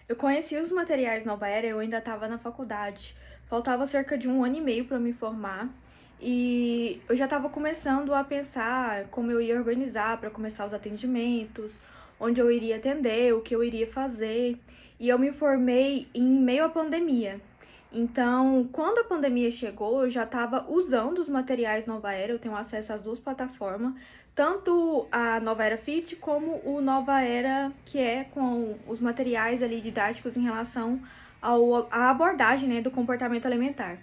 Eu conheci os materiais Nova Era, eu ainda estava na faculdade. Faltava cerca de 1 ano e meio para me formar. E eu já estava começando a pensar como eu ia organizar para começar os atendimentos, onde eu iria atender, o que eu iria fazer. E eu me formei em meio à pandemia. Então, quando a pandemia chegou, eu já estava usando os materiais Nova Era, eu tenho acesso às duas plataformas, tanto a Nova Era Fit como o Nova Era, que é com os materiais ali didáticos em relação à abordagem, né, do comportamento alimentar.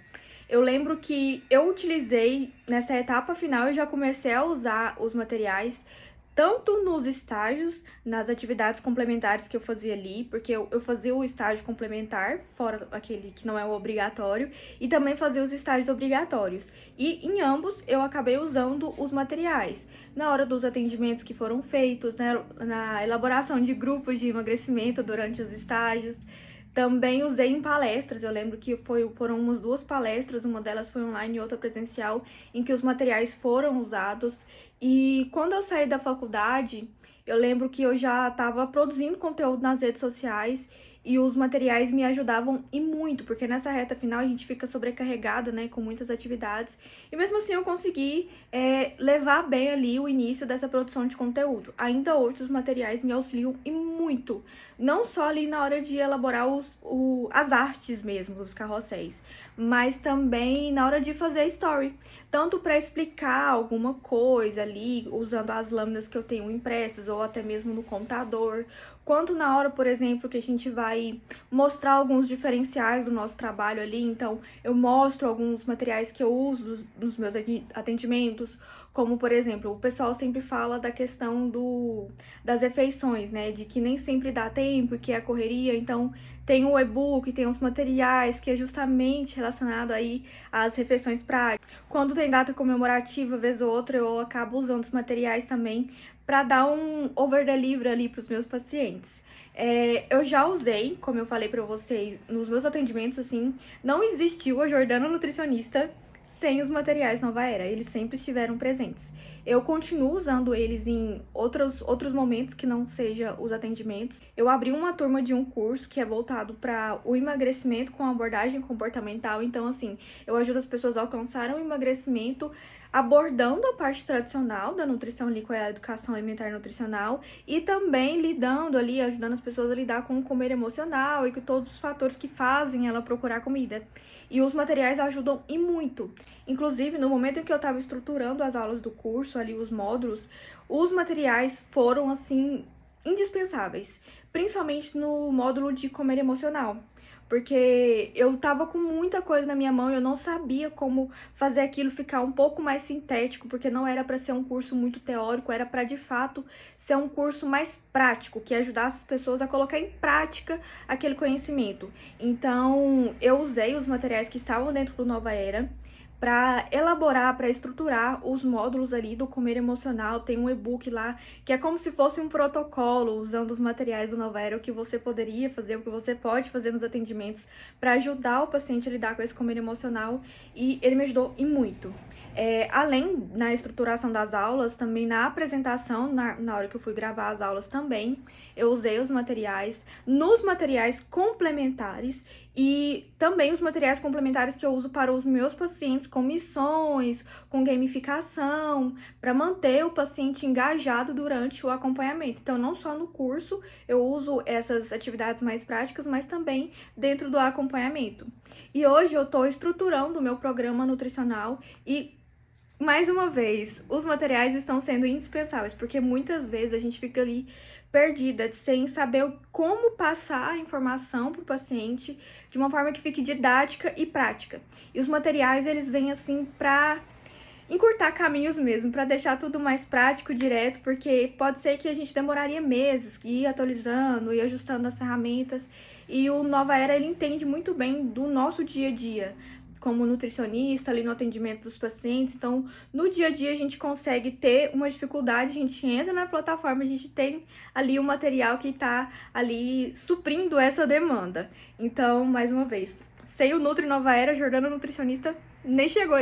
Eu lembro que eu utilizei nessa etapa final, eu já comecei a usar os materiais tanto nos estágios, nas atividades complementares que eu fazia ali, porque eu fazia o estágio complementar, fora aquele que não é o obrigatório, e também fazia os estágios obrigatórios. E em ambos eu acabei usando os materiais. Na hora dos atendimentos que foram feitos, né, na elaboração de grupos de emagrecimento durante os estágios. Também usei em palestras, eu lembro que foram umas 2 palestras, uma delas foi online e outra presencial, em que os materiais foram usados. E quando eu saí da faculdade, eu lembro que eu já estava produzindo conteúdo nas redes sociais e os materiais me ajudavam e muito, porque nessa reta final a gente fica sobrecarregada, né, com muitas atividades. E mesmo assim eu consegui levar bem ali o início dessa produção de conteúdo. Ainda hoje os materiais me auxiliam e muito, não só ali na hora de elaborar as artes mesmo, os carrosséis, mas também na hora de fazer a story. Tanto para explicar alguma coisa ali, usando as lâminas que eu tenho impressas, ou até mesmo no computador, quanto na hora, por exemplo, que a gente vai mostrar alguns diferenciais do nosso trabalho ali. Então, eu mostro alguns materiais que eu uso nos meus atendimentos, como, por exemplo, o pessoal sempre fala da questão das refeições, né? De que nem sempre dá tempo, que é a correria. Então, tem o e-book, tem os materiais que é justamente relacionado aí às refeições práticas. Quando tem data comemorativa, vez ou outra, eu acabo usando os materiais também para dar um over delivery ali para os meus pacientes. Eu já usei, como eu falei para vocês, nos meus atendimentos, assim, não existiu a Jordana nutricionista sem os materiais Nova Era, eles sempre estiveram presentes. Eu continuo usando eles em outros momentos que não seja os atendimentos. Eu abri uma turma de um curso que é voltado para o emagrecimento com abordagem comportamental. Então, assim, eu ajudo as pessoas a alcançarem o emagrecimento abordando a parte tradicional da nutrição líquida e a educação alimentar e nutricional, e também lidando ali, ajudando as pessoas a lidar com o comer emocional e com todos os fatores que fazem ela procurar comida. E os materiais ajudam e muito. Inclusive, no momento em que eu estava estruturando as aulas do curso, ali os módulos, os materiais foram, assim, indispensáveis. Principalmente no módulo de comer emocional. Porque eu tava com muita coisa na minha mão e eu não sabia como fazer aquilo ficar um pouco mais sintético, porque não era para ser um curso muito teórico, era para de fato ser um curso mais prático, que ajudasse as pessoas a colocar em prática aquele conhecimento. Então, eu usei os materiais que estavam dentro do Nova Era para elaborar, para estruturar os módulos ali do comer emocional. Tem um e-book lá que é como se fosse um protocolo, usando os materiais do Nova Era, o que você poderia fazer, o que você pode fazer nos atendimentos para ajudar o paciente a lidar com esse comer emocional, e ele me ajudou e muito. Além na estruturação das aulas, também na apresentação, na hora que eu fui gravar as aulas também, eu usei os materiais, nos materiais complementares, e também os materiais complementares que eu uso para os meus pacientes, com missões, com gamificação, para manter o paciente engajado durante o acompanhamento. Então, não só no curso eu uso essas atividades mais práticas, mas também dentro do acompanhamento. E hoje eu estou estruturando o meu programa nutricional e, mais uma vez, os materiais estão sendo indispensáveis, porque muitas vezes a gente fica ali perdida, sem saber como passar a informação para o paciente de uma forma que fique didática e prática. E os materiais, eles vêm assim para encurtar caminhos mesmo, para deixar tudo mais prático, direto, porque pode ser que a gente demoraria meses ir atualizando e ajustando as ferramentas. E o Nova Era, ele entende muito bem do nosso dia a dia, como nutricionista, ali no atendimento dos pacientes. Então, no dia a dia, a gente consegue ter uma dificuldade, a gente entra na plataforma, a gente tem ali o material que está ali suprindo essa demanda. Então, mais uma vez, sem o Nutri Nova Era, Jordana Nutricionista nem chegou